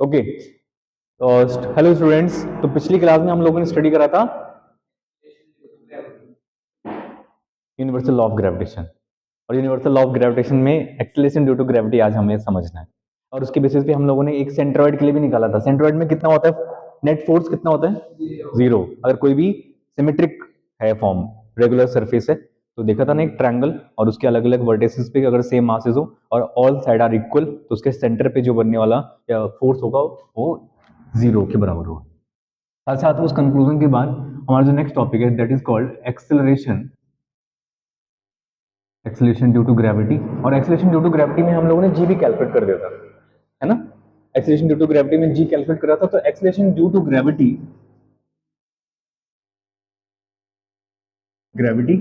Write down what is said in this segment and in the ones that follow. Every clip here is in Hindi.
ओके। तो हेलो स्टूडेंट्स, तो पिछली क्लास में हम लोगों ने स्टडी करा था यूनिवर्सल लॉ ऑफ ग्रेविटेशन। और यूनिवर्सल लॉ ऑफ ग्रेविटेशन में एक्सेलरेशन ड्यू टू ग्रेविटी आज हमें समझना है। और उसके बेसिस पे हम लोगों ने एक सेंट्रॉइड के लिए भी निकाला था। सेंट्रॉइड में कितना होता है, नेट फोर्स कितना होता है, जीरो। अगर कोई भी सिमेट्रिक है फॉर्म, रेगुलर सरफेस है, तो देखा था ना एक ट्रायंगल, और उसके अलग अलग वर्टिसेस पे अगर सेम मासेस हो और ऑल साइड आर इक्वल, तो उसके सेंटर पे जो बनने वाला या फोर्स होगा वो जीरो के बराबर होगा। साथ साथ उस कंक्लूजन के बाद हमारा जो नेक्स्ट टॉपिक है that is called acceleration, acceleration due to gravity. और एक्सेलरेशन ड्यू टू ग्रेविटी में हम लोगों ने जी भी कैलकुलेट कर दिया था, है ना। एक्सेलरेशन ड्यू टू ग्रेविटी में जी कैलकुलेट करा था। तो acceleration due to gravity, gravity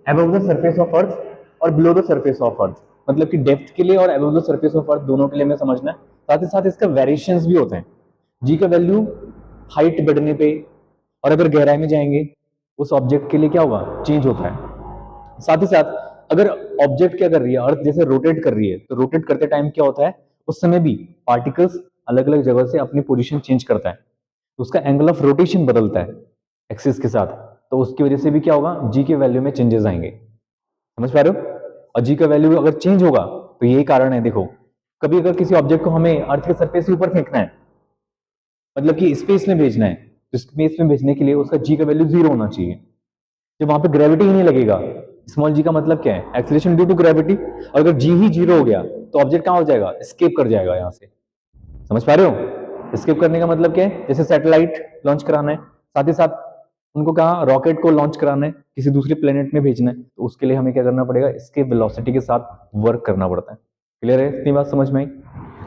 above the surface of earth और below the surface of earth, मतलब कि डेप्थ के लिए और above the surface of earth दोनों के लिए हमें समझना है। साथ ही साथ इसका वेरिएशंस भी होते हैं। जी का वैल्यू हाइट बढ़ने पे और अगर गहराई में जाएंगे उस ऑब्जेक्ट के लिए क्या होगा, चेंज होता है। साथ ही साथ अगर ऑब्जेक्ट क्या कर रही है, अर्थ जैसे रोटेट कर रही है, तो रोटेट करते टाइम क्या होता है, उस समय भी पार्टिकल्स अलग अलग जगह से अपनी पोजीशन चेंज करता है, तो उसका एंगल ऑफ रोटेशन बदलता है एक्सिस के साथ। तो उसकी वजह से भी क्या होगा, जी के वैल्यू में चेंजेस आएंगे। समझ पा रहे हो। और जी का वैल्यू अगर चेंज होगा तो यही कारण है। देखो, कभी अगर किसी ऑब्जेक्ट को हमें अर्थ के सरफेस से ऊपर फेंकना है, मतलब कि स्पेस में भेजना है, तो स्पेस में भेजने के लिए उसका जी का वैल्यू जीरो होना चाहिए, जब वहां पे ग्रेविटी ही नहीं लगेगा। स्मॉल जी का मतलब क्या है, एक्सीलरेशन ड्यू टू ग्रेविटी। अगर जी ही जीरो हो गया तो ऑब्जेक्ट कहां हो जाएगा, एस्केप कर जाएगा यहां से। समझ पा रहे हो। एस्केप करने का मतलब क्या है, जैसे सैटेलाइट लॉन्च कराना है, साथ ही साथ उनको कहा रॉकेट को लॉन्च कराना है, किसी दूसरे प्लेनेट में भेजना है, तो उसके लिए हमें क्या करना पड़ेगा, एस्केप वेलोसिटी के साथ वर्क करना पड़ता है। क्लियर है, इतनी बात समझ में आई।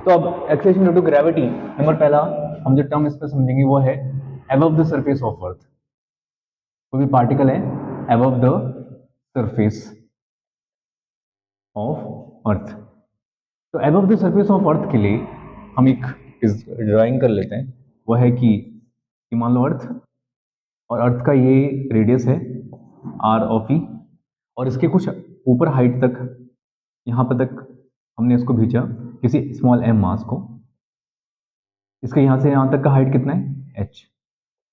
तो अब acceleration due to gravity, number पहला हम जो टर्म इस पर समझेंगे वो है above the surface of earth. कोई भी पार्टिकल है above the surface of earth, तो above the surface of earth के लिए हम एक ड्राइंग कर लेते हैं। वो है कि मान लो अर्थ, और अर्थ का ये रेडियस है आर ऑफ ई, और इसके कुछ ऊपर हाइट तक, यहाँ पर तक हमने इसको भेजा किसी स्मॉल एम मास को। इसका यहाँ से यहाँ तक का हाइट कितना है, एच।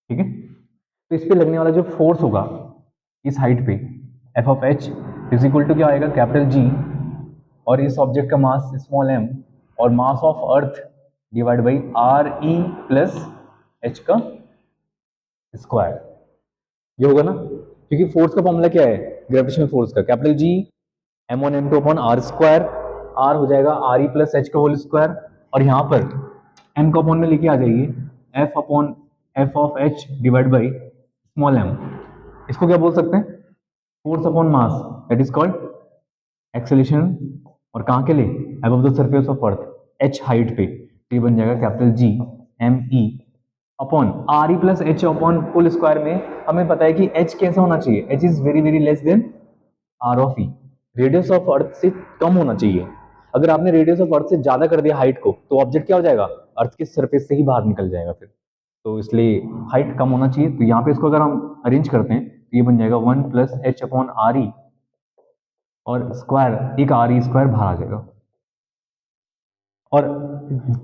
ठीक है। तो इस पे लगने वाला जो फोर्स होगा इस हाइट पे, F of H is equal to क्या आएगा, कैपिटल जी, और इस ऑब्जेक्ट का मास स्मॉल एम, और mass of earth divide by are E plus H का स्क्वायर। ये होगा ना, क्योंकि फोर्स का फॉर्मूला क्या है, ग्रेविटेशनल फोर्स का, capital G M one M two upon R square. R हो जाएगा आर ई प्लस एच का होल स्क्वायर, और यहाँ पर एम का अपॉन में लेके आ जाइए, F upon F of H divide by small M. इसको क्या बोल सकते हैं, force upon mass, that is called acceleration. और कहाँ के लिए, above the surface of earth, H height पे, तो ये बन जाएगा capital G M E upon are E plus H upon full square में हमें पता है कि एच कैसा होना चाहिए, H is very very less than R of E, radius of earth से कम होना चाहिए। अगर आपने रेडियस ऑफ अर्थ से ज्यादा कर दिया हाइट को, तो ऑब्जेक्ट क्या हो जाएगा, अर्थ के सरफेस से ही बाहर निकल जाएगा फिर। तो इसलिए हाइट कम होना चाहिए। तो यहाँ पे इसको अगर हम अरेंज करते हैं तो ये बन जाएगा one plus H upon are e, और स्क्वायर एक आर ई स्क्वायर बाहर आ जाएगा। और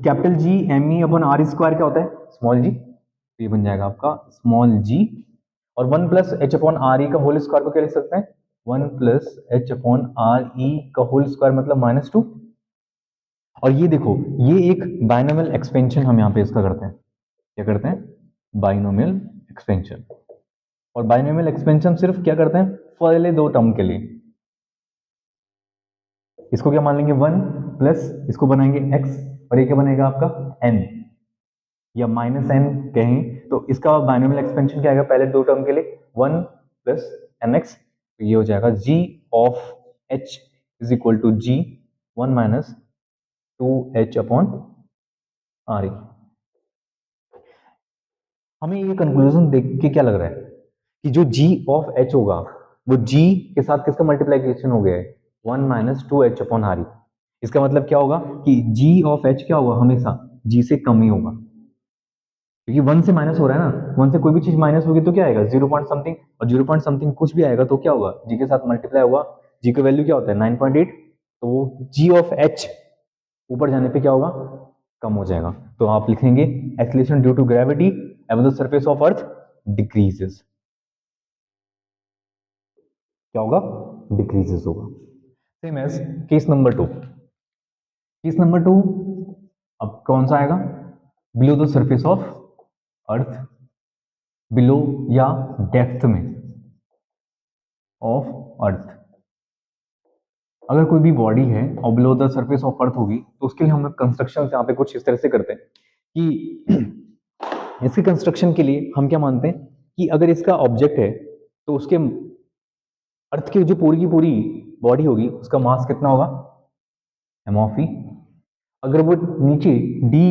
capital G M E upon R square क्या होता है, स्मॉल जी, तो ये बन जाएगा आपका स्मॉल जी। और one plus H upon are e का होल स्क्वायर को क्या लिख सकते हैं, one plus H upon are e का होल स्क्वायर मतलब माइनस टू। और ये देखो, ये एक बाइनोमियल एक्सपेंशन हम यहाँ पे इसका करते हैं, क्या करते हैं, बाइनोमियल एक्सपेंशन। और बाइनोमियल एक्सपेंशन सिर्फ क्या करते हैं, पहले दो टर्म के लिए। इसको क्या मान लेंगे, वन प्लस इसको बनाएंगे एक्स, और ये क्या बनेगा आपका एन, या माइनस एन कहें तो इसका बाइनोमियल एक्सपेंशन क्या आएगा, पहले दो टर्म के लिए वन प्लस एन एक्स, तो ये हो जाएगा g of H is equal to g one minus two H upon are e. हमें ये कंक्लूजन देख के क्या लग रहा है कि जो जी ऑफ एच होगा वो जी के साथ किसका मल्टीप्लीकेशन हो गया है, one minus two H upon R E. इसका मतलब क्या होगा कि जी ऑफ एच क्या होगा, हमेशा जी से कम ही होगा, क्योंकि वन से माइनस हो रहा है ना, वन से कोई भी चीज माइनस होगी तो क्या आएगा, जीरो पॉइंट समथिंग, और जीरो पॉइंट समथिंग कुछ भी आएगा तो क्या होगा, जी के साथ मल्टीप्लाई होगा। जी का वैल्यू क्या होता है, 9.8, तो वो जी ऑफ एच ऊपर जाने पे क्या होगा, कम हो जाएगा। तो आप लिखेंगे acceleration due to gravity above the surface of earth decreases. क्या होगा? डिक्रीजेस होगा। Same as case number 2। Case number 2 अब कौन सा आएगा? Below the surface of earth, below या डेप्थ में ऑफ अर्थ। अगर कोई भी बॉडी है और below the surface of earth होगी तो उसके लिए हम कंस्ट्रक्शन यहाँ पे कुछ इस तरह से करते हैं कि इसके कंस्ट्रक्शन के लिए हम क्या मानते हैं कि अगर इसका ऑब्जेक्ट है तो उसके अर्थ की जो पूरी की पूरी बॉडी होगी उसका मास कितना होगा? एम ऑफ ई। अगर वो नीचे डी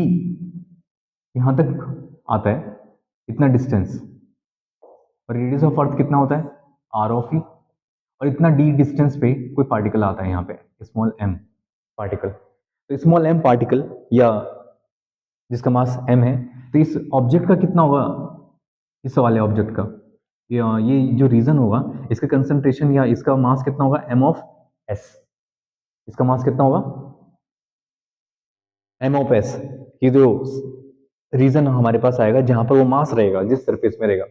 यहां तक आता है इतना डिस्टेंस, और रेडियस ऑफ अर्थ कितना होता है? आर ऑफ ई। और इतना डी डिस्टेंस पे कोई पार्टिकल आता है यहाँ पे, स्मॉल एम पार्टिकल। तो स्मॉल एम पार्टिकल या जिसका मास एम है, तो इस ऑब्जेक्ट का कितना होगा? इस वाले ऑब्जेक्ट का ये जो रीजन होगा इसका कंसंट्रेशन या इसका मास कितना होगा? M of S. इसका मास कितना होगा? M of S. ये जो रीजन हमारे पास आएगा जहां पर वो मास रहेगा जिस सरफेस में रहेगा,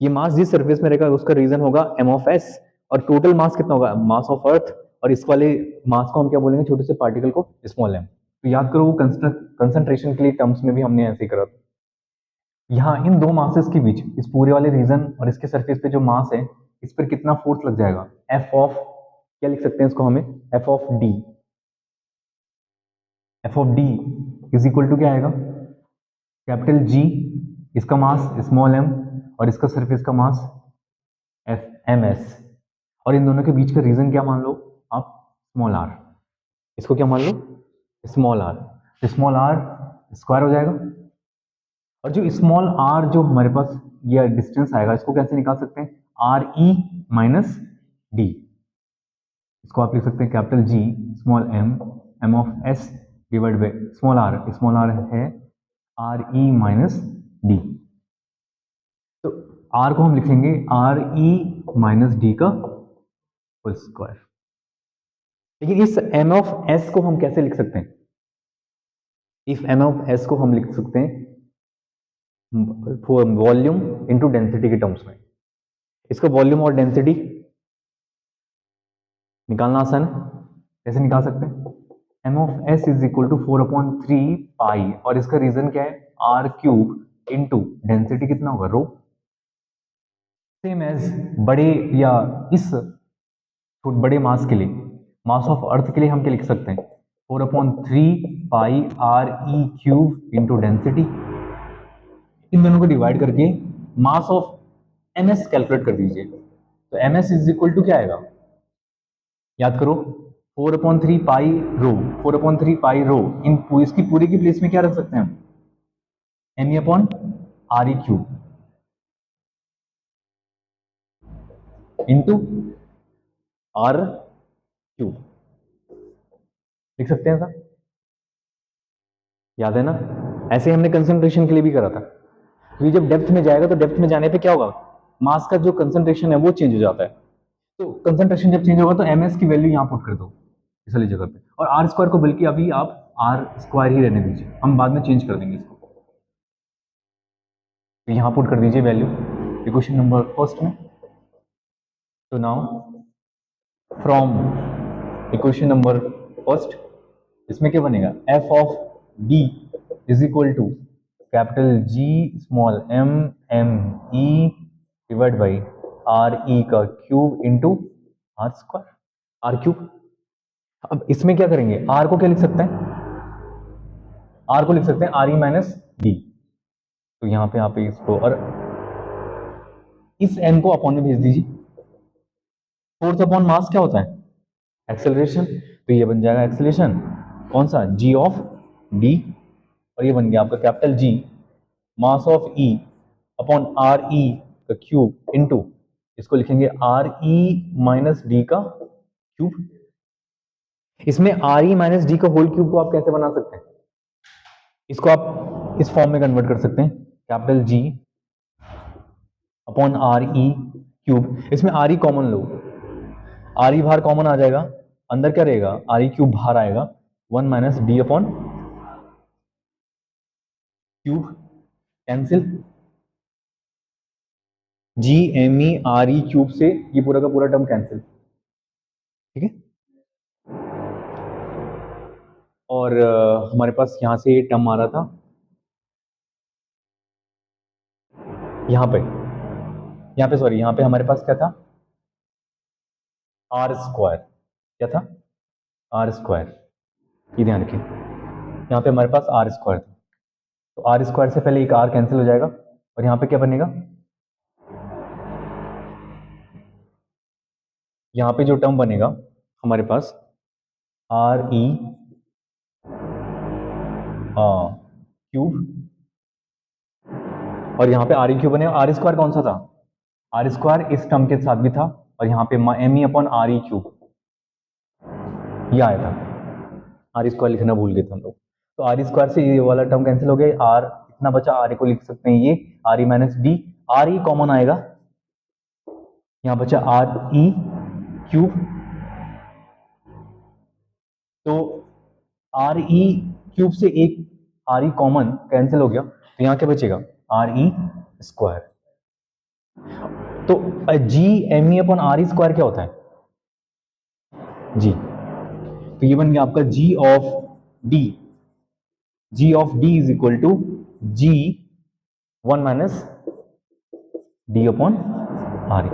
ये मास जिस सरफेस में रहेगा उसका रीजन होगा एम ऑफ एस। और टोटल मास कितना होगा? मास ऑफ अर्थ। और इस वाले मास को हम क्या बोलेंगे? छोटे से पार्टिकल को स्मॉल एम। तो याद करो वो कंसंट्रेशन के लिए टर्म्स में भी हमने ऐसे ही करा था। यहाँ इन दो मासेस के बीच इस पूरे वाले रीजन और इसके सरफेस पे जो मास है इस पर कितना फोर्स लग जाएगा? एफ ऑफ, क्या लिख सकते हैं इसको हमें? F of D. F of D is equal to क्या आएगा? कैपिटल जी, इसका मास स्मॉल एम और इसका सरफेस का मास एफ एम एस। और इन दोनों के बीच का रीजन क्या मान लो आप? Small r. इसको क्या मान लो? Small r. Small r square हो जाएगा। और जो स्मॉल आर जो हमारे पास ये डिस्टेंस आएगा इसको कैसे निकाल सकते हैं? R E minus D. इसको आप लिख सकते हैं capital ji small M M of S divide by small R है आर ई माइनस डी। तो आर को हम लिखेंगे आर ई माइनस डी का होल स्क्वायर। लेकिन इस एम ऑफ एस को हम कैसे लिख सकते हैं? इस एम ऑफ एस को हम लिख सकते हैं वॉल्यूम इंटू डेंसिटी के टर्म्स में। इसका वॉल्यूम और डेंसिटी निकालना आसान है। कैसे निकाल सकते हैं? M of S is equal to 4/3 pi, और इसका रीजन क्या है? आर क्यूब इंटू डेंसिटी कितना होगा? रो। सेम एज बड़े या इस बड़े मास के लिए, मास ऑफ अर्थ के लिए हम क्या लिख सकते हैं? 4/3 पाई आर ई क्यूब इंटू डेंसिटी। इन दोनों को डिवाइड करके mass of m s calculate कर दीजिए। तो m s is equal to क्या आएगा? याद करो 4/3 पाई रो, 4/3 पाई रो इसकी पूरी की प्लेस में क्या रख सकते हैं हम? एम ई upon R E cube into R cube लिख सकते हैं सर। याद है ना? ऐसे हमने कंसंट्रेशन के लिए भी करा था। तो जब डेप्थ में जाएगा तो डेप्थ में जाने पे क्या होगा? मास का जो कंसंट्रेशन है वो चेंज हो जाता है। तो कंसंट्रेशन जब चेंज होगा तो एम एस की वैल्यू यहाँ पुट कर दो इस वाली जगह पे, और आर स्क्वायर को बल्कि अभी आप आर स्क्वायर ही रहने दीजिए, हम बाद में चेंज कर देंगे इसको। तो यहाँ पुट कर दीजिए वैल्यू इक्वेशन नंबर फर्स्ट में। तो now from equation number first इसमें क्या बनेगा? F of D is equal to capital ji small M m e divide by are e का cube into r square, r cube. अब इसमें क्या करेंगे? आर को क्या लिख सकते हैं? आर को लिख सकते हैं आर ई माइनस डी। तो यहां पे आप इसको और इस एम को अपॉन में भेज दीजिए। फोर्स अपॉन मास क्या होता है? एक्सेलरेशन। तो ये बन जाएगा एक्सेलरेशन कौन सा? जी ऑफ डी। और ये बन गया आपका capital G mass of E upon are e का क्यूब इंटू इसको लिखेंगे आर ई माइनस डी का क्यूब। इसमें आर ई माइनस डी का होल क्यूब को आप कैसे बना सकते हैं? इसको आप इस फॉर्म में कन्वर्ट कर सकते हैं कैपिटल जी अपॉन आर ई क्यूब। इसमें आर ई कॉमन लो, आर ई बाहर कॉमन आ जाएगा, अंदर क्या रहेगा? आर ई क्यूब बाहर आएगा 1 minus D upon cube cancel, GMERE cube से ये पूरा का पूरा टर्म कैंसिल, ठीक है। और हमारे पास यहां से टर्म आ रहा था यहाँ पे सॉरी, यहाँ पे हमारे पास क्या था, आर स्क्वायर, क्या था, आर स्क्वायर, ये ध्यान रखिए, यहाँ पे हमारे पास आर स्क्वायर था, तो आर स्क्वायर से पहले एक आर कैंसिल हो जाएगा और यहाँ पे क्या बनेगा, यहाँ पे जो टर्म बनेगा हमारे पास आर ई क्यूब, और यहाँ पे आर ई क्यूब बनेगा। आर स्क्वायर कौन सा था, आर स्क्वायर इस टर्म के साथ भी था, और यहाँ पे एम ई अपॉन आर ई क्यूब ये आया था, आर स्क्वायर लिखना भूल गए थे हम लोग, तो आर स्क्वायर से ये वाला टर्म कैंसिल हो गया, आर इतना बचा, आर को लिख सकते हैं ये are E minus D, R E common आएगा, यहाँ बचा आर ई क्यूब, तो आर ई क्यूब से एक आर ई कॉमन कैंसिल हो गया, तो यहाँ क्या बचेगा, आर ई स्क्वायर। तो g M E upon are e square क्या होता है, जी, तो ये बन गया आपका g of d, g of D is equal to g 1 minus D upon are e,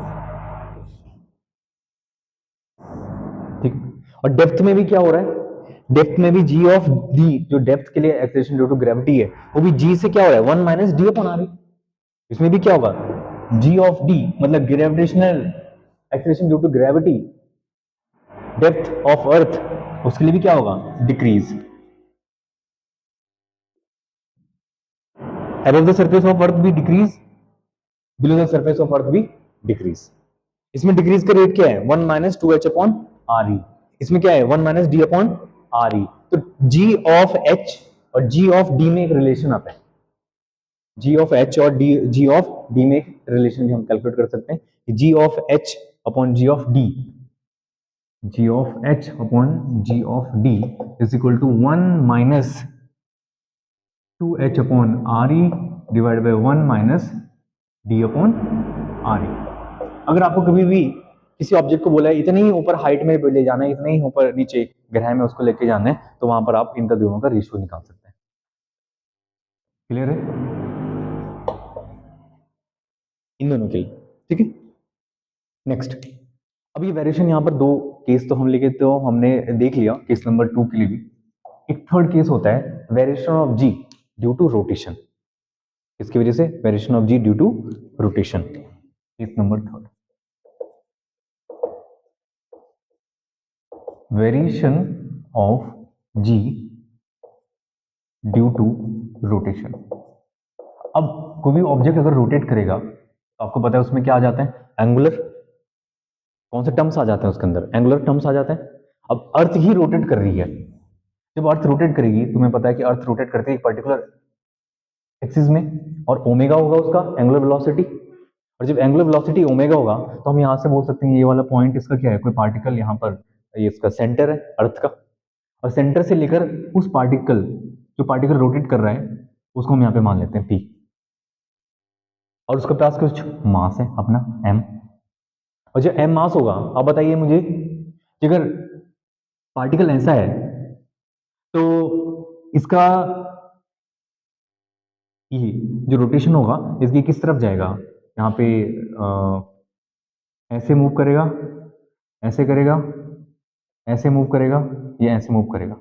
ठीक। और डेप्थ में भी क्या हो रहा है, डेप्थ में भी जी ऑफ डी, जो डेप्थ के लिए एक्सेलरेशन ड्यू टू ग्रेविटी है, वो भी जी से क्या हो रहा है, 1 minus D upon are E, इसमें भी क्या होगा, जी ऑफ डी मतलब gravitational acceleration due to gravity, depth of earth, उसके लिए भी क्या होगा, decrease, above the surface of earth भी decrease, below the surface of earth भी डिक्रीज। इसमें डिक्रीज का रेट क्या है, 1 minus two H upon are E, इसमें क्या है 1 minus D upon are E, तो जी ऑफ एच और जी ऑफ डी में एक रिलेशन आता है, जी ऑफ एच और डी, जी ऑफ डी में एक रिलेशन भी हम कैलकुलेट कर सकते हैं कि g of h upon g of d, g of h upon g of D is equal to 1 minus two H upon are e divide by 1 minus D upon are e. अगर आपको कभी भी किसी ऑब्जेक्ट को बोला है इतने ही ऊपर हाइट में ले जाना है, इतने ही ऊपर नीचे गहराई में उसको लेके जाना है, तो वहां पर आप इनका दोनों का रेशियो निकाल सकते हैं। क्लियर है इन दोनों के लिए, ठीक है। नेक्स्ट, अब ये वेरिएशन यहाँ पर दो केस तो हम लेके तो हमने देख लिया, केस नंबर 2 के लिए भी एक थर्ड केस होता है variation of ji due to rotation, इसकी वजह से variation of ji due to rotation, case number third, variation of ji due to rotation. अब कोई भी ऑब्जेक्ट अगर रोटेट करेगा तो आपको पता है उसमें क्या आ जाता है, एंगुलर, कौन से टर्म्स आ जाते हैं उसके अंदर, एंगुलर टर्म्स आ जाते हैं। अब अर्थ ही रोटेट कर रही है, जब अर्थ रोटेट करेगी तुम्हें पता है कि अर्थ रोटेट करती है एक पर्टिकुलर एक्सिस में, और ओमेगा होगा उसका एंगुलर वेलोसिटी, और जब एंगुलर वेलोसिटी ओमेगा होगा तो हम यहाँ से बोल सकते हैं ये वाला पॉइंट इसका क्या है, कोई पार्टिकल यहाँ पर ये इसका सेंटर है अर्थ का, और सेंटर से लेकर उस पार्टिकल, जो पार्टिकल रोटेट कर रहा है उसको हम यहाँ पे मान लेते हैं पी, और उसके पास कुछ मास है अपना m, और जो m मास होगा, अब बताइए मुझे कि अगर पार्टिकल ऐसा है तो इसका ये जो रोटेशन होगा इसकी किस तरफ जाएगा, यहाँ पे ऐसे मूव करेगा, ऐसे करेगा, ऐसे मूव करेगा, या ऐसे मूव करेगा,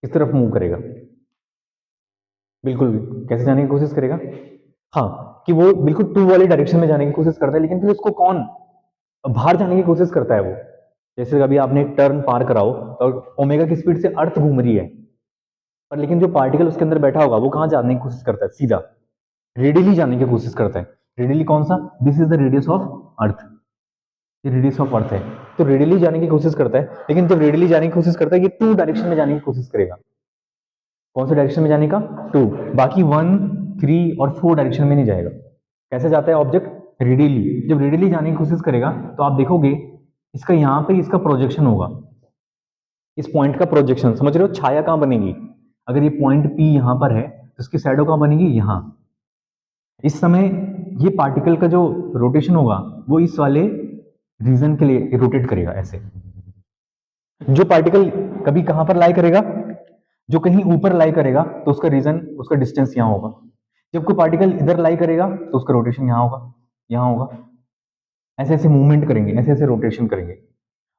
किस तरफ मूव करेगा, बिल्कुल कैसे जाने की कोशिश करेगा, हाँ कि वो बिल्कुल टू वाली डायरेक्शन में जाने की कोशिश करता है, लेकिन फिर उसको कौन बाहर जाने की कोशिश करता है वो, जैसे कभी आपने एक टर्न पार कराओ और ओमेगा की स्पीड से अर्थ घूम रही है, पर लेकिन जो पार्टिकल उसके अंदर बैठा होगा वो कहाँ जाने की कोशिश करता है, सीधा रेडियली जाने की कोशिश करता है। रेडियली कौन सा, this is the radius of earth, ये रेडियस ऑफ अर्थ है, तो रेडियली जाने की कोशिश करता है, लेकिन जब रेडियली जाने की कोशिश करता है ये टू डायरेक्शन में जाने की कोशिश करेगा, कौन से डायरेक्शन में जाने का, टू, बाकी 1, 3 और 4 डायरेक्शन में नहीं जाएगा। कैसे जाता है ऑब्जेक्ट, रेडियली, जब रेडियली जाने की कोशिश करेगा तो आप देखोगे इसका यहाँ पे इसका प्रोजेक्शन होगा, इस पॉइंट का प्रोजेक्शन, समझ रहे हो, छाया कहाँ बनेगी, अगर ये पॉइंट P यहाँ पर है तो इसकी शैडो कहाँ बनेगी, यहाँ। इस समय ये पार्टिकल का जो रोटेशन होगा वो इस वाले रीजन के लिए रोटेट करेगा ऐसे। जो पार्टिकल कभी कहां पर लाई करेगा, जो कहीं ऊपर लाई करेगा तो उसका रीजन, उसका डिस्टेंस यहां होगा। जब कोई पार्टिकल इधर लाई करेगा तो उसका रोटेशन यहां होगा, यहां होगा। ऐसे ऐसे मूवमेंट करेंगे, ऐसे ऐसे रोटेशन करेंगे।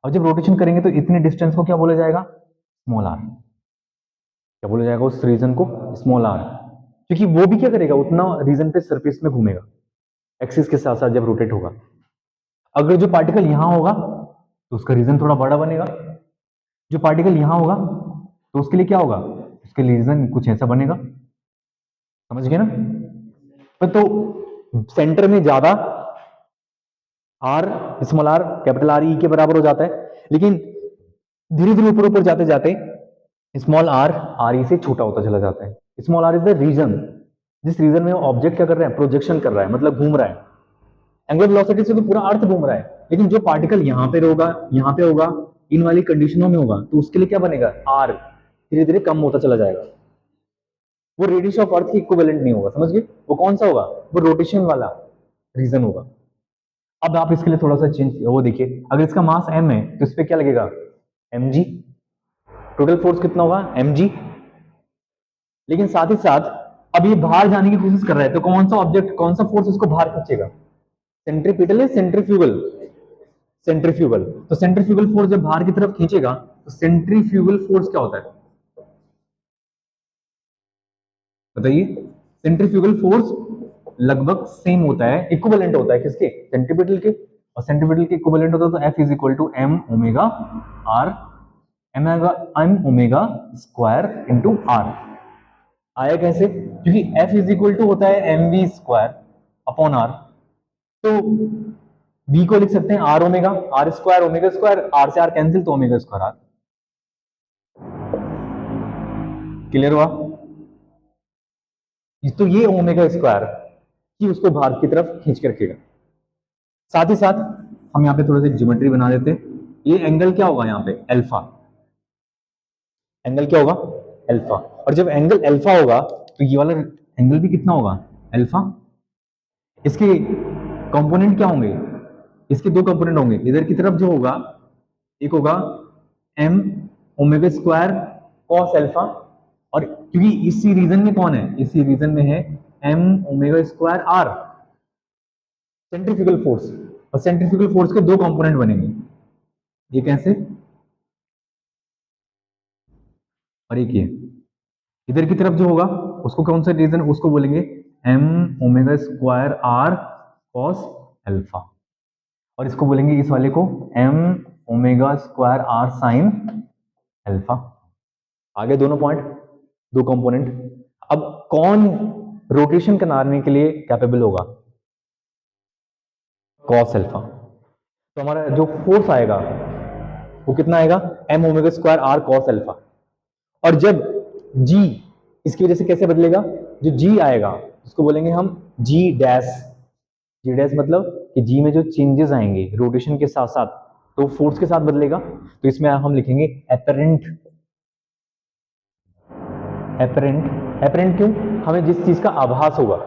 और जब रोटेशन करेंगे तो इतने डिस्टेंस को क्या बोला जाएगा, स्मॉल आर। क्या बोला जाएगा उस रीजन को, स्मॉल आर। क्योंकि वो भी क्या करेगा, उतना रीजन पे सरफेस में घूमेगा एक्सिस के साथ साथ जब रोटेट होगा। अगर जो पार्टिकल यहां होगा तो उसका रीजन थोड़ा बड़ा बनेगा, जो पार्टिकल यहां होगा तो उसके लिए क्या होगा, उसके लिए रीजन कुछ ऐसा बनेगा। समझ गए ना। तो सेंटर में ज्यादा R, small R, capital R E के बराबर हो जाता है, लेकिन धीरे धीरे ऊपर ऊपर जाते जाते स्मॉल आर आर ई से छोटा होता चला जाता है। Small R is the region, जिस रीजन में ऑब्जेक्ट क्या कर रहा है, प्रोजेक्शन कर रहा है, मतलब घूम रहा है। एंगुलर वेलोसिटी से तो पूरा अर्थ घूम रहा है, लेकिन जो पार्टिकल यहां पे होगा, यहां पे होगा, इन वाली कंडीशनों में होगा, तो उसके लिए क्या बनेगा, आर धीरे धीरे कम होता चला जाएगा। वो रेडियस ऑफ अर्थ की इक्विवेलेंट नहीं होगा। समझ गए। वो कौन सा होगा, वो रोटेशन वाला रीजन होगा। अब आप इसके लिए थोड़ा सा चेंज, वो देखिए, अगर इसका मास m है तो इस पे क्या लगेगा, mg। टोटल फोर्स कितना होगा, mg। लेकिन साथ ही साथ अब ये बाहर जाने की कोशिश कर रहा है, तो कौन सा ऑब्जेक्ट, कौन सा फोर्स इसको बाहर खींचेगा, सेंट्रीपिटल है सेंट्रीफ्यूगल, सेंट्रीफ्यूगल। तो सेंट्रीफ्यूगल फोर्स जब बाहर की तरफ खींचेगा तो सेंट्रीफ्यूगल फोर्स क्या होता है बताइए। सेंट्रीफ्यूगल फोर्स लगभग सेम होता है, इक्विवेलेंट होता है किसके, सेंट्रीपिटल के। और सेंट्रीपिटल के इक्विवेलेंट होता है तो F is equal to M omega R, M omega square into R. आया कैसे, क्योंकि F इज इक्वल टू होता है M V square upon R. तो V को लिख सकते हैं R omega, R square omega square, R से आर कैंसिल तो ओमेगा स्क्वायर आर। क्लियर हुआ। तो ये ओमेगा स्क्वायर कि उसको बाहर की तरफ खींच के रखेगा। साथ ही साथ हम यहाँ पे थोड़ा सा ज्योमेट्री बना देते हैं। ये एंगल क्या होगा यहाँ पे, अल्फा। एंगल क्या होगा, अल्फा। और जब एंगल अल्फा होगा तो ये वाला एंगल भी कितना होगा, अल्फा। इसके कंपोनेंट क्या होंगे, इसके दो कंपोनेंट होंगे। इधर की तरफ जो होगा, एक होगा M omega square cos alpha, और क्योंकि इसी रीजन में कौन है, इसी रीजन में है M omega square R, centrifugal force. और सेंट्रीफ्यूगल फोर्स के दो कंपोनेंट बनेंगे, ये कैसे, और एक ये। इधर की तरफ जो होगा उसको कौन सा रीजन, उसको बोलेंगे m omega square r cos alpha, और इसको बोलेंगे इस वाले को m omega square r sine alpha. आगे दोनों पॉइंट, दो कंपोनेंट। अब कौन रोटेशन कराने के लिए कैपेबल होगा, कॉस अल्फा। तो हमारा जो फोर्स आएगा वो कितना आएगा, m omega square r cos alpha. और जब जी, इसकी वजह से कैसे बदलेगा, जो जी आएगा उसको बोलेंगे हम जी डैश। जी डैश मतलब कि जी में जो चेंजेस आएंगे रोटेशन के साथ साथ, तो फोर्स के साथ बदलेगा। तो इसमें हम लिखेंगे एपरेंट। एपरेंट, एपरेंट क्यों, हमें जिस चीज का आभास होगा,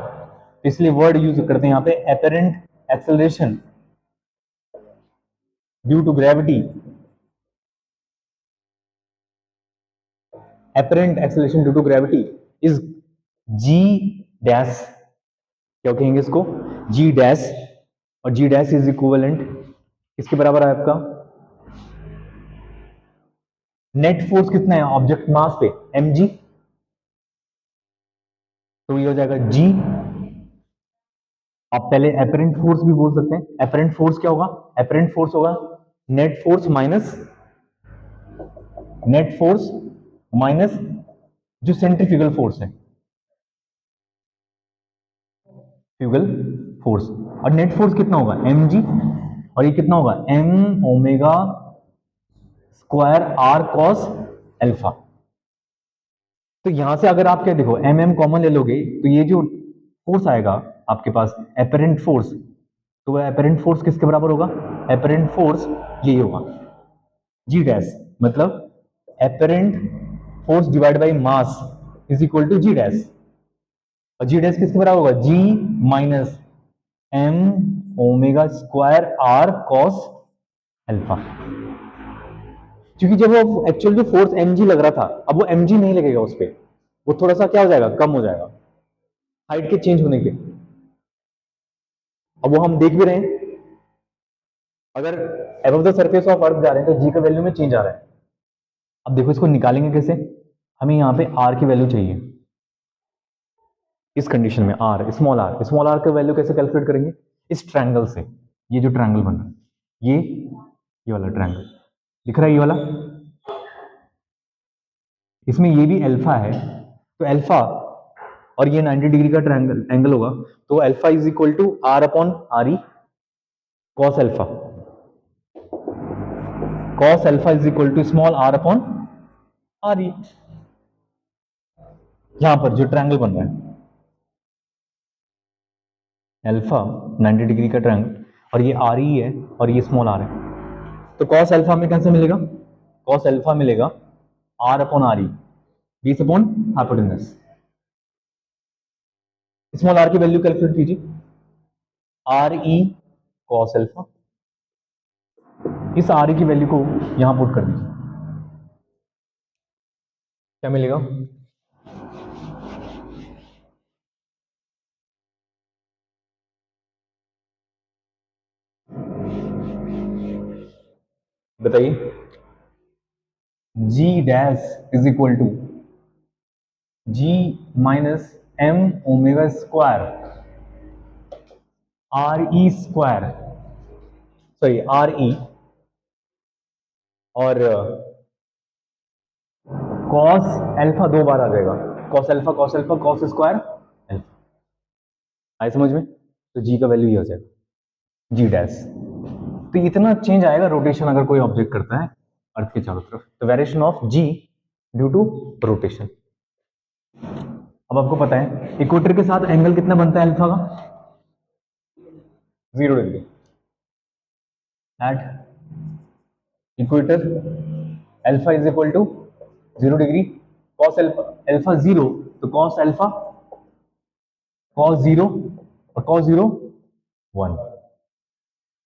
इसलिए वर्ड यूज करते हैं यहाँ पे apparent acceleration due to gravity. apparent acceleration due to gravity is g dash। क्या कहेंगे इसको, g dash। और g dash इज इक्विवेलेंट किसके बराबर है आपका, नेट फोर्स कितना है ऑब्जेक्ट मास पे, mg। तो ये हो जाएगा g। आप पहले एपरेंट फोर्स भी बोल सकते हैं। एपरेंट फोर्स क्या होगा, एपरेंट फोर्स होगा net force minus, net force minus जो सेंट्रीफ्यूगल फोर्स है, फ्यूगल फोर्स। और नेट फोर्स कितना होगा mg, और ये कितना होगा m omega square r cos alpha. तो यहां से अगर आप क्या देखो एम एम कॉमन ले लोगे तो ये जो फोर्स आएगा आपके पास एपरेंट फोर्स, तो वह एपरेंट फोर्स किसके बराबर होगा, एपरेंट फोर्स ये होगा जी डैश। मतलब apparent force divide by mass is equal to g dash. और जी डैश किसके बराबर होगा, g minus m omega square r cos alpha. क्योंकि जब वो एक्चुअल जो फोर्स एम जी लग रहा था, अब वो एम जी नहीं लगेगा उस पर, वो थोड़ा सा क्या हो जाएगा, कम हो जाएगा हाइट के चेंज होने के। अब वो हम देख भी रहे हैं, अगर एबव द सरफेस ऑफ अर्थ जा रहे हैं तो जी का वैल्यू में चेंज आ रहा है। अब देखो इसको निकालेंगे कैसे, हमें यहाँ पे आर की वैल्यू चाहिए इस कंडीशन में, आर स्मॉल आर का वैल्यू कैसे कैलकुलेट करेंगे, इस ट्रायंगल से। ये जो ट्रायंगल बन रहा है, ये वाला ट्रायंगल दिख रहा है, ये वाला, इसमें ये भी अल्फा है, तो अल्फा और ये 90 डिग्री का ट्रायंगल एंगल होगा, तो alpha is equal to r upon are e cos alpha. Cos alpha is equal to small r upon are e, यहां पर जो ट्रायंगल बन रहा है अल्फा 90 डिग्री का ट्रायंगल, और ये आर ई है और ये स्मॉल आर है, तो कॉस अल्फा में कैसे मिलेगा, कॉस अल्फा मिलेगा आर अपॉन आर ई बीस अपॉन हाइपोटेनस। स्मॉल आर की वैल्यू कैलकुलेट कीजिए, आर ई कॉस अल्फा, इस आर ई की वैल्यू को यहां पुट कर दीजिए, क्या मिलेगा, बताइए, g dash is equal to g minus m omega square r e square, sorry r e, और कॉस अल्फा दो बार आ जाएगा, cos alpha cos square alpha, आए समझ में, तो जी का वैल्यू ये हो जाएगा जी डैश। तो इतना चेंज आएगा रोटेशन अगर कोई ऑब्जेक्ट करता है अर्थ के चारों तरफ, तो variation of ji due to rotation. अब आपको पता है इक्वेटर के साथ एंगल कितना बनता है अल्फा का, 0 degree at equator, alpha is equal to 0 degree, cos alpha, alpha 0, तो कॉस अल्फा कॉस 0 और कॉस 0 1,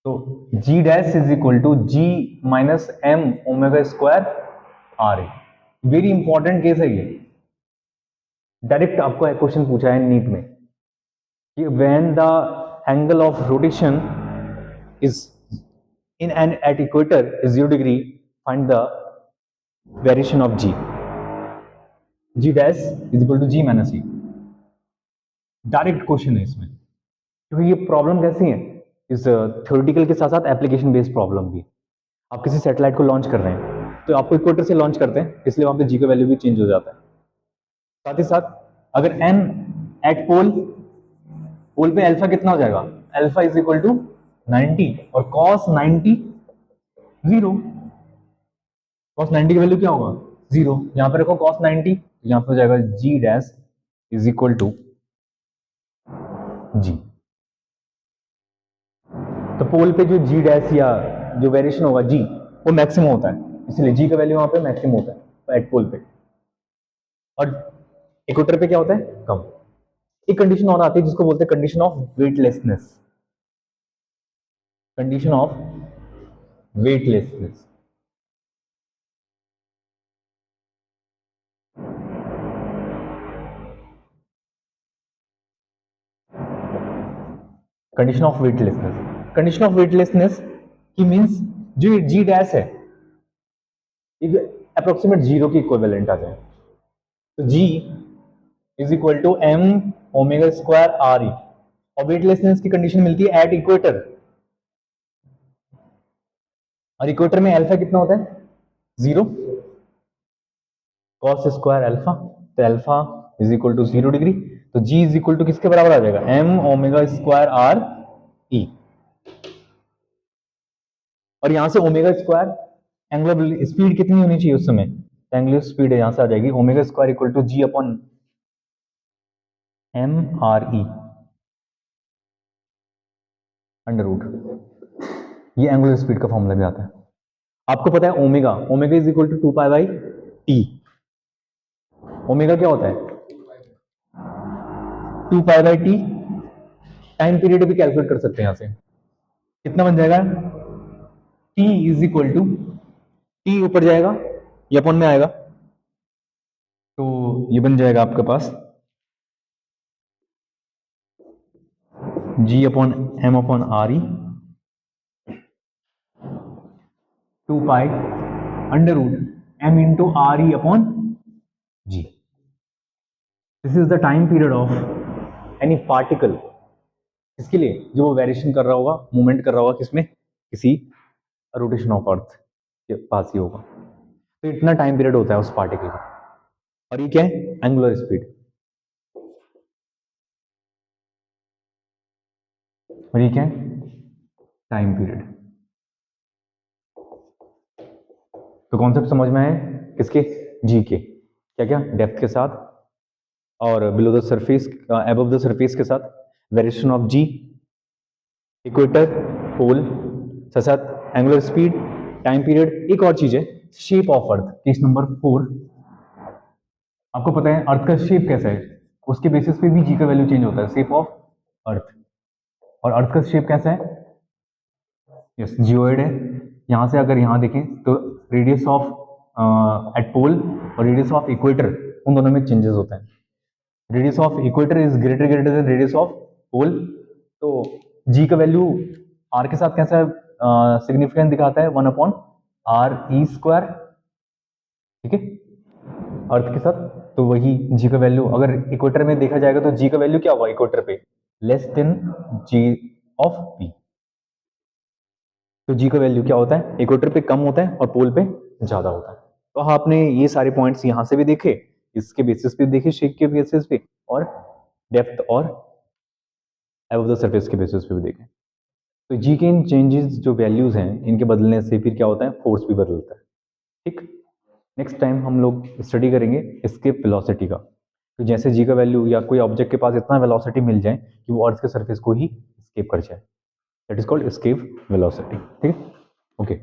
तो g dash is equal to g minus m omega square r a. Very important case है ये, डायरेक्ट आपको एक क्वेश्चन पूछा है नीट में कि when the angle of rotation is in and at equator is 0 degree, find the variation of g, g dash is equal to g minus e. Direct question है इसमें, क्योंकि ये प्रॉब्लम कैसी है, इस थ्योरेटिकल के साथ साथ एप्लीकेशन बेस्ड प्रॉब्लम भी। आप किसी सैटेलाइट को लॉन्च कर रहे हैं तो आपको इक्वेटर से लॉन्च करते हैं, इसलिए वहां पे जी का वैल्यू भी चेंज हो जाता है। साथ ही साथ अगर एन एट पोल, पोल पे अल्फा कितना हो जाएगा, अल्फा इज इक्वल टू 90 और कॉस 90 0, कॉस 90 की वैल्यू क्या होगा 0, यहां पे रखो कॉस 90, यहां पे हो जाएगा जी डैश इज इक्वल टू जी। तो पोल पे जो जी डैश या जो वेरिएशन होगा जी, वो मैक्सिमम होता है, इसलिए जी का वैल्यू वहां पे मैक्सिमम होता है एट पोल पे, और इक्वेटर पे क्या होता है कम। एक कंडीशन और आती है जिसको बोलते हैं condition of weightlessness, condition of weightlessness. Condition of weightlessness, condition of weightlessness की मींस जो जी डैश है अप्रोक्सीमेट जीरो की इक्विवेलेंट आ जाए, तो g is equal to M omega square r e, और वेटलेसनेस की कंडीशन मिलती है एट इक्वेटर, और इक्वेटर में अल्फा कितना होता है 0, कॉस स्क्वायर अल्फा, तो alpha is equal to 0 degree, तो जी इज इक्वल टू किसके बराबर आ जाएगा m omega square r e, और यहां से ओमेगा स्क्वायर एंगुलर स्पीड कितनी होनी चाहिए उस समय, एंगुलर स्पीड है यहां से आ जाएगी omega square equal to g upon m r e under root, ये एंगुलर स्पीड का फॉर्मूला भी आता है। आपको पता है omega, omega is equal to 2 pi by t, omega क्या होता है 2π/t। टाइम पीरियड भी कैलकुलेट कर सकते हैं यहां से, कितना बन जाएगा, t is equal to, t ऊपर जाएगा ये अपन में आएगा, तो ये बन जाएगा आपके पास G/m/re 2π√m into re/g। This is the time period of any particle, इसके लिए जो वेरिएशन कर रहा होगा, मूवमेंट कर रहा होगा किसमें, किसी रोटेशन ऑफ अर्थ के पास ही होगा, तो इतना टाइम पीरियड होता है उस पार्टिकल का। और ये क्या है, एंगुलर स्पीड। और ये क्या है, टाइम पीरियड। तो कॉन्सेप्ट समझ में आए किसके, जी के, क्या क्या, डेप्थ के साथ और below the surface, above the surface के साथ, वेरिएशन ऑफ जी, इक्वेटर, पोल, साथ साथ एंगुलर स्पीड, टाइम पीरियड। एक और चीज है, shape of earth, case number 4। आपको पता है अर्थ का शेप कैसा है, उसके बेसिस पे भी जी का वैल्यू चेंज होता है, शेप ऑफ अर्थ। और अर्थ का शेप कैसा है, यस जियोइड है। यहां से अगर यहां देखें तो रेडियस ऑफ एट पोल और रेडियस ऑफ इक्वेटर, उन दोनों में चेंजेस होता है। Radius of equator is greater than radius of pole. तो जी का वैल्यू आर के साथ कैसा सिग्निफिकेंट दिखाता है, 1/r² ठीक है, अर्थ के साथ। तो वही जी का वैल्यू अगर इक्वेटर में देखा जाएगा तो जी का वैल्यू क्या होगा इक्वेटर पे, less than ji of P. तो जी का वैल्यू क्या होता है, इक्वेटर पे कम होता है और पोल पे ज्यादा होता है। तो आपने ये सारे पॉइंट्स यहां से भी देखे, इसके बेसिस पे देखे, शेप के बेसिस पे, और डेप्थ और अबव द सरफेस के बेसिस पे भी देखे। तो जी के इन चेंजेस जो वैल्यूज हैं, इनके बदलने से फिर क्या होता है, फोर्स भी बदलता है। ठीक, नेक्स्ट टाइम हम लोग स्टडी करेंगे एस्केप वेलोसिटी का। तो जैसे जी का वैल्यू या कोई ऑब्जेक्ट के पास इतना वेलोसिटी मिल जाए कि वो अर्थ के सरफेस को ही एस्केप कर जाए, that is called escape velocity. ठीक है, ओके।